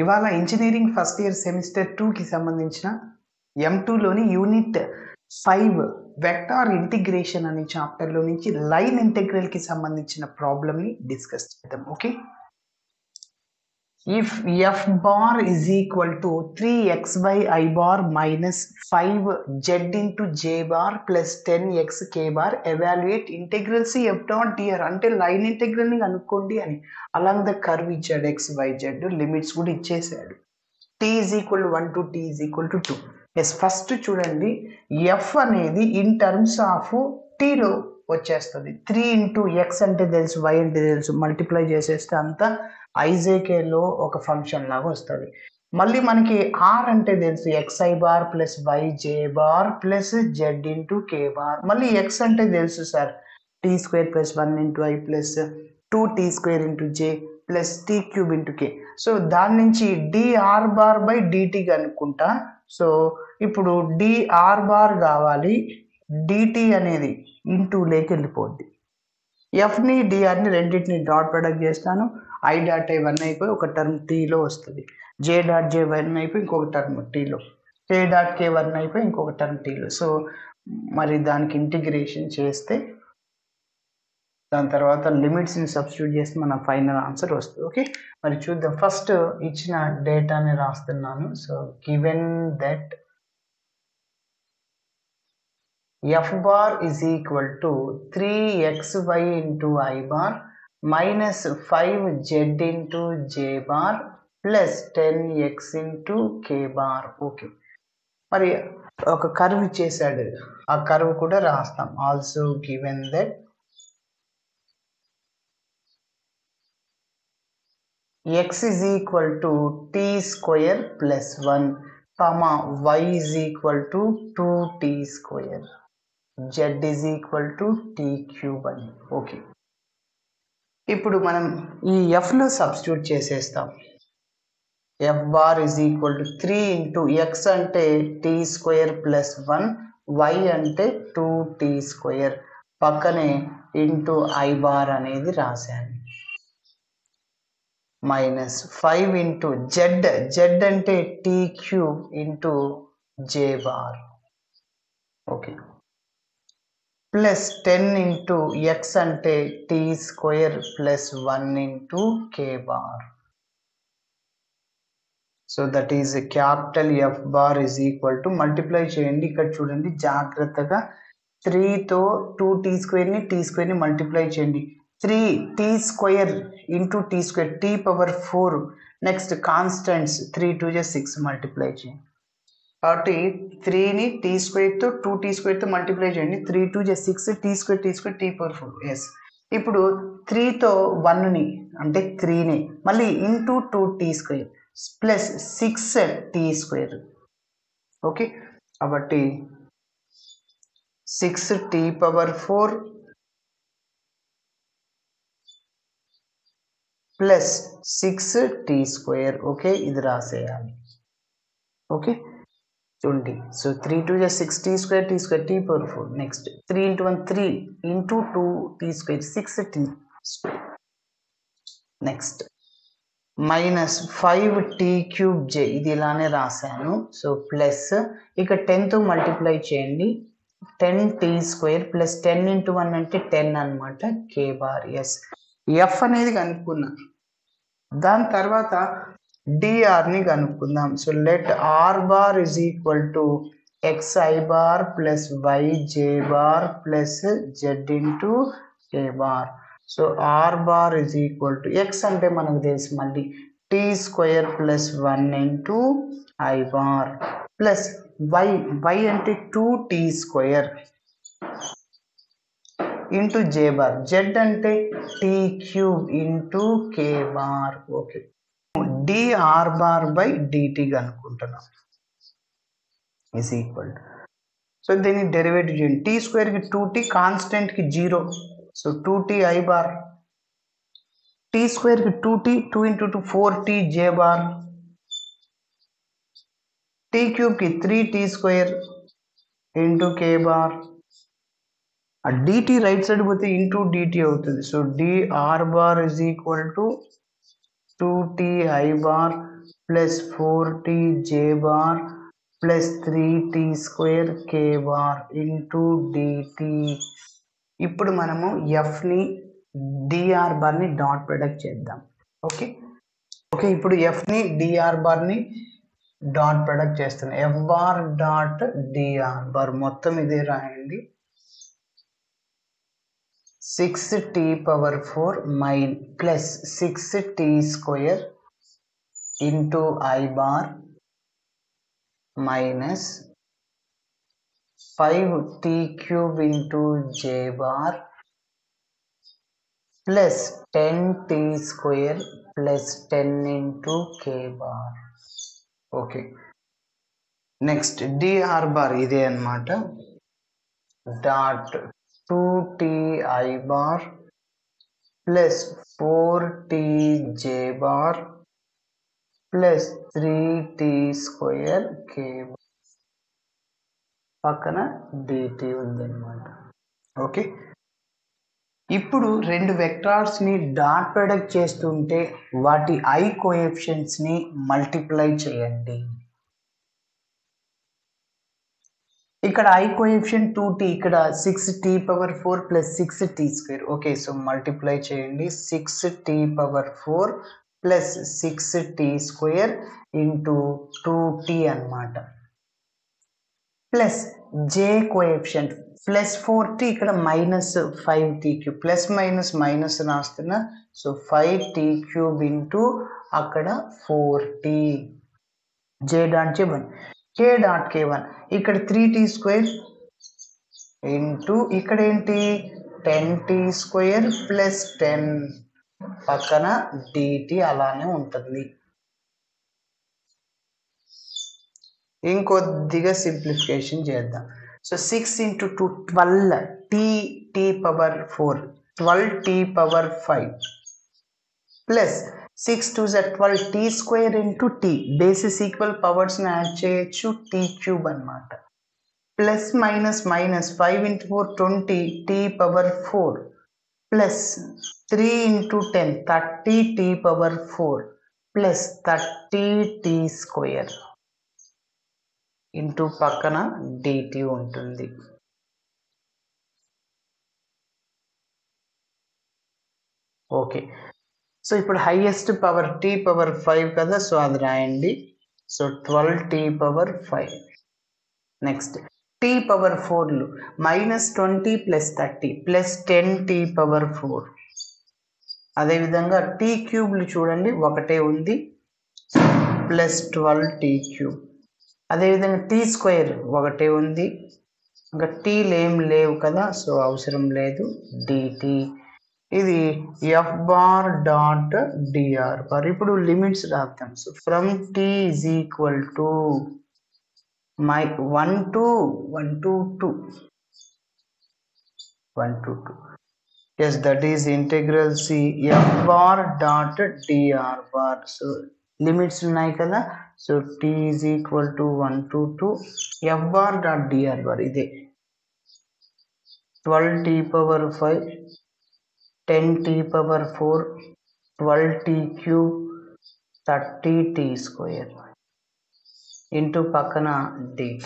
ఇవాళ engineering first year semester 2కి సంబంధించిన M2లోని యూనిట్ 5 వెక్టార్ ఇంటిగ్రేషన్ అనే చాప్టర్లో నుంచి లైన్ ఇంటెగ్రల్కి సంబంధించిన ప్రాబ్లమ్ని డిస్కస్ చేద్దాం. Okay, if f bar is equal to 3x by I bar minus 5z into j bar plus 10x k bar, evaluate integral c f dot dr. అంటే line integral ని కనుక్కోండి అని. అలాంగ్ ద కర్వ్ ఇచ్చాడు, x y z limits కూడా ఇచ్చేసాడు. t is equal to 1 to t is equal to 2. Yes, first చూడండి, f అనేది in terms of t లో వచ్చేస్తుంది. 3 ఇంటూ ఎక్స్ అంటే తెలుసు, y అంటే తెలుసు, మల్టిప్లై చేసేస్తే అంతా ఐజేకేలో ఒక ఫంక్షన్ లాగా వస్తుంది. మళ్ళీ మనకి ఆర్ అంటే తెలుసు, xi bar plus yj bar plus z into K bar. మళ్ళీ ఎక్స్ అంటే తెలుసు sir, T square plus 1 into I plus 2t square into J plus T cube into K. So దాని నుంచి డిఆర్ బార్ బై డిటి కనుక్కుంటా. So ఇప్పుడు DR bar కావాలి, DT అనేది into లేకి వెళ్ళిపోద్ది. ఎఫ్ని డిఆర్ని రెండింటిని డాట్ ప్రొడక్ట్ చేస్తాను. ఐ డాట్ ఐ 1 అయిపోయి ఒక టర్మ్ టీలో వస్తుంది, జే డాట్ జే 1 అయిపోయి ఇంకొక టర్మ్ టీలో, కే డాట్ కే 1 అయిపోయి ఇంకొక టర్మ్ టీలో. సో మరి దానికి ఇంటిగ్రేషన్ చేస్తే దాని తర్వాత లిమిట్స్ని సబ్స్టిట్యూట్ చేస్తే మన ఫైనల్ ఆన్సర్ వస్తుంది. ఓకే, మరి చూద్దాం. ఫస్ట్ ఇచ్చిన డేటాని రాస్తున్నాను. So given that f bar is equal to 3xy into I bar minus 5z into j bar plus 10x into k bar. Okay, మరి ఒక కర్వ్ ఇచ్చేసాడు, ఆ కర్వ్ కూడా రాస్తాం. Also given that x is equal to t square plus 1 comma y is equal to 2t square, z is equal to t cube అని. Okay, ఇప్పుడు మనం ఈ ఎఫ్లో సబ్స్టిట్యూట్ చేసేస్తాం. f bar is equal to 3 into X అంటే t square plus 1, y అంటే 2t square, పక్కనే into I bar అనేది రాశాను, మైనస్ 5 ఇంటూ జెడ్, జెడ్ అంటే T cube into J bar. Okay, plus 10 into X అంటే T square plus 1 into K bar. So that is capital F bar is equal to, multiply చేయండి. ఇక్కడ చూడండి జాగ్రత్తగా, 3తో 2t స్క్వేర్ని tea స్క్వేర్ని multiply చేయండి. 3t square into t square, tea power 4. Next constants 3 2 6 multiply చేయండి. కాబట్టి 3ని tea స్క్వేర్తో 2t స్క్వేర్తో multiply చేయండి. 3 2 6, T square tea power 4. Yes, ఇప్పుడు 3తో 1ని అంటే 3ని మళ్ళీ into 2t square plus 6t square. Okay, కాబట్టి 6t power 4 plus 6t square. Okay, ఇది రాసేయాలి. ఓకే చూడండి, so 3 2 6t square tea power 4. Next 3 into 1 3 into 2t square 6t square. Next minus 5t cube J, ఇది ఇలానే రాశాను. So plus ఇక 10తో multiply చేయండి, 10t square plus 10 into 1 అంటే 10 అనమాట, కే బార్. ఎస్, ఎఫ్ అనేది కనుక్కున్నాం. దాని తర్వాత డిఆర్ని కనుక్కుందాం. So let R bar is equal to xi bar plus yj bar plus z into K bar. So R bar is equal to, X అంటే మనకు తెలుసు, మళ్ళీ T square plus 1 into I bar plus Y అంటే 2t square into J bar, Z అంటే T cube into K bar. Okay, DR bar by DT అనుకుంటున్నాం is equal to, so దీన్ని derivative చేయండి. T స్క్వేర్కి 2t, కాన్స్టెంట్కి 0, so 2t I bar, T స్క్వేర్కి 2t, 2 into 2 4t J bar, T క్యూబ్కి 3t square into K bar. ఆ DT right side పోతే into DT అవుతుంది. So DR bar is equal to 2t I bar plus 4t j bar plus 3t square k bar into dt. ఇప్పుడు మనము ఎఫ్ని DR బార్ని dot product చేద్దాం. Okay okay ఇప్పుడు ఎఫ్ని డిఆర్ బార్ని డాట్ ప్రొడక్ట్ చేస్తున్నాం. F bar dot DR bar మొత్తం ఇదే రాయండి. 6t పవర్ 4 మైన్ plus 6t square into I bar minus 5t cube into J bar plus 10t square plus 10 into K bar. Okay next DR bar ఇదే అన్నమాట. Dot 2t I bar plus 4t J bar plus 3t square K పక్కన dt ఉందన్నమాట. Okay ఇప్పుడు రెండు వెక్టార్స్ని dot product చేస్తుంటే వాటి I కోఎఫిషియెంట్స్ని multiply చేయండి. ఇక్కడ ఐ కోఎఫిషియంట్ 2t, ఇక్కడ 6t power 4 plus 6t square. Okay so multiply చేయండి. 6t power 4 plus 6t square into 2t అన్నమాట. ప్లస్ జే కోఎఫిషియంట్ ప్లస్ 4t, ఇక్కడ minus 5t cube, plus minus minus రాస్తున్నా. So 5t cube into అక్కడ 4t j dot j 1 కే dot కే 1 ఇక్కడ 3t square into ఇక్కడ ఏంటి 10t square plus 10 పక్కన dt అలానే ఉంటుంది. ఇంకొద్దిగా సింప్లిఫికేషన్ చేద్దాం. So 6 into 2 12 t power 4 12t power 5 plus 6 2 12 t square into t bases equal పవర్స్ని యాడ్ చేయొచ్చు t క్యూబ్ అన్నమాట. Plus minus minus 5 into 4 20 t power 4 plus 3 into 10 30 t power 4 plus 30 t square into పక్కన dt ఉంటుంది. Okay so ఇప్పుడు highest power t power 5 కదా, so అది రాయండి. So 12t power 5. Next t power 4లు minus 20 plus 30 plus 10t power 4. అదేవిధంగా t క్యూబ్లు చూడండి ఒకటే ఉంది ప్లస్ 12t క్యూబ్. అదేవిధంగా టీ స్క్వేర్ ఒకటే ఉంది, ఇంకా టీలు ఏం లేవు కదా సో అవసరం లేదు. dt ఇది F bar dot DR bar. ఇప్పుడు లిమిట్స్ రాద్దాం. So from t is equal to 1 to 2 yes that is integral c f bar dot dr bar. So limits ఉన్నాయి కదా, so t is equal to 1 to 2 F bar dot DR bar ఇదే 12t power 5 10t power 4 12t cube 30t square into పక్కన dt.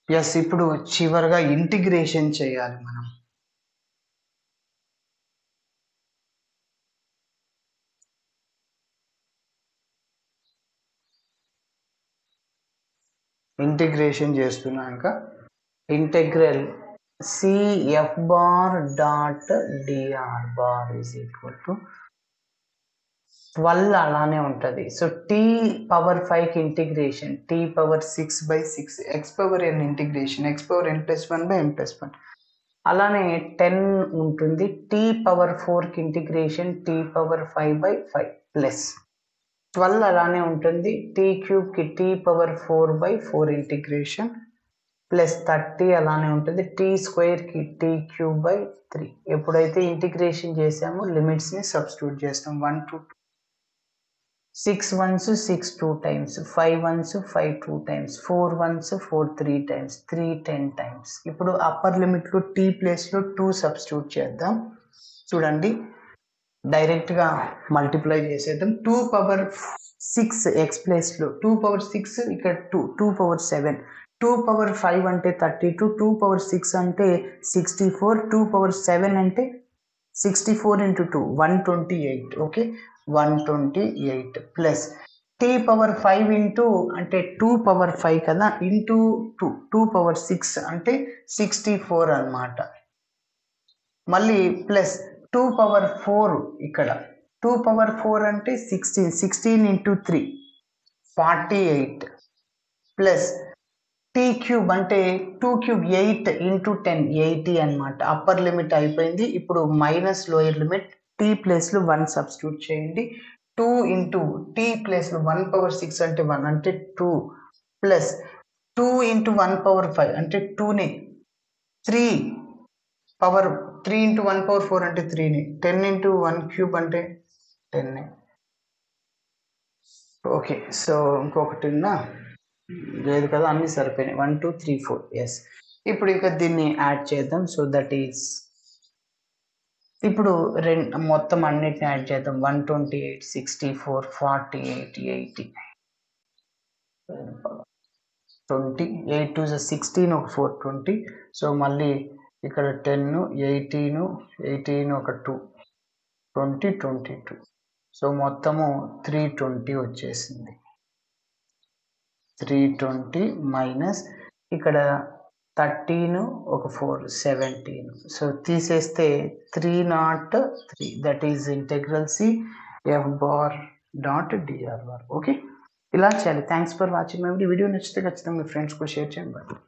Yes ఇప్పుడు చివరిగా integration చేయాలి మనం. Integration చేస్తున్నాక integral cf bar dot dr bar is equal to 12 అలానే ఉంటుంది. So t power 5కి integration t power 6/6 x power n integration x power n plus 1/n plus 1 అలానే 10 ఉంటుంది. t పవర్ 4కి ఇంటిగ్రేషన్ t పవర్ 5/5 ప్లస్ 12 అలానే ఉంటుంది. t క్యూబ్కి t power 4/4 integration plus 30 అలానే ఉంటుంది. టీ స్క్వేర్కి t క్యూబ్ 3. ఎప్పుడైతే ఇంటిగ్రేషన్ చేసామో లిమిట్స్ని సబ్స్టిట్యూట్ చేస్తాం. 1 to 6 ones 6 2 times 5 ones 5 2 times 4 ones 4 3 times 3 10 times. ఇప్పుడు అప్పర్ లిమిట్లో t ప్లేస్లో 2 సబ్స్టిట్యూట్ చేద్దాం. చూడండి డైరెక్ట్గా మల్టిప్లై చేసేద్దాం. 2 పవర్ 6 ఎక్స్ ప్లేస్లో 2 పవర్ 6 ఇక్కడ 2 పవర్ 7, 2 పవర్ 5 అంటే 32, 2 పవర్ 6 అంటే 64, 2 పవర్ 7 అంటే 64 into 2 128. Okay, 128 plus t power 5 into అంటే 2 పవర్ 5 కదా, ఇంటూ 2 పవర్ 6 అంటే 64 అన్నమాట. మళ్ళీ ప్లస్ 2 పవర్ 4 ఇక్కడ 2 పవర్ 4 అంటే 16 into 3 48 ప్లస్ టీ క్యూబ్ అంటే 2 క్యూబ్ 8 into 10 80 అనమాట. అప్పర్ లిమిట్ అయిపోయింది. ఇప్పుడు మైనస్ లోయర్ లిమిట్ టీ ప్లేస్లో 1 సబ్స్టిట్యూట్ చేయండి. 2 ఇంటూ టీ ప్లేస్లో 1 పవర్ 6 అంటే 1 అంటే 2 ప్లస్ 2 ఇంటూ 1 పవర్ 5 అంటే 2ని 3 పవర్ 3 ఇంటూ 1 పవర్ 4 అంటే 3ని 10 ఇంటూ 1 క్యూబ్ అంటే 10ని. ఓకే, సో ఇంకొకటి లేదు కదా, అన్నీ సరిపోయినాయి. 1 2 3 4. ఎస్, ఇప్పుడు ఇక దీన్ని యాడ్ చేద్దాం. సో దట్ ఈస్ ఇప్పుడు మొత్తం అన్నిటిని యాడ్ చేద్దాం. 128 64 48 80 20 8 2 16 ఒక 4 20. సో మళ్ళీ ఇక్కడ 10 18 18 ఒక 2 20 22. సో మొత్తము 320 వచ్చేసింది. 320 మైనస్ ఇక్కడ 13 ఒక 4 17. సో తీసేస్తే 303. That is integral C F bar dot DR bar. Okay, ఇలా చేయాలి. Thanks for watching my video. నచ్చితే ఖచ్చితంగా మీ ఫ్రెండ్స్ కూడా షేర్ చేయండి.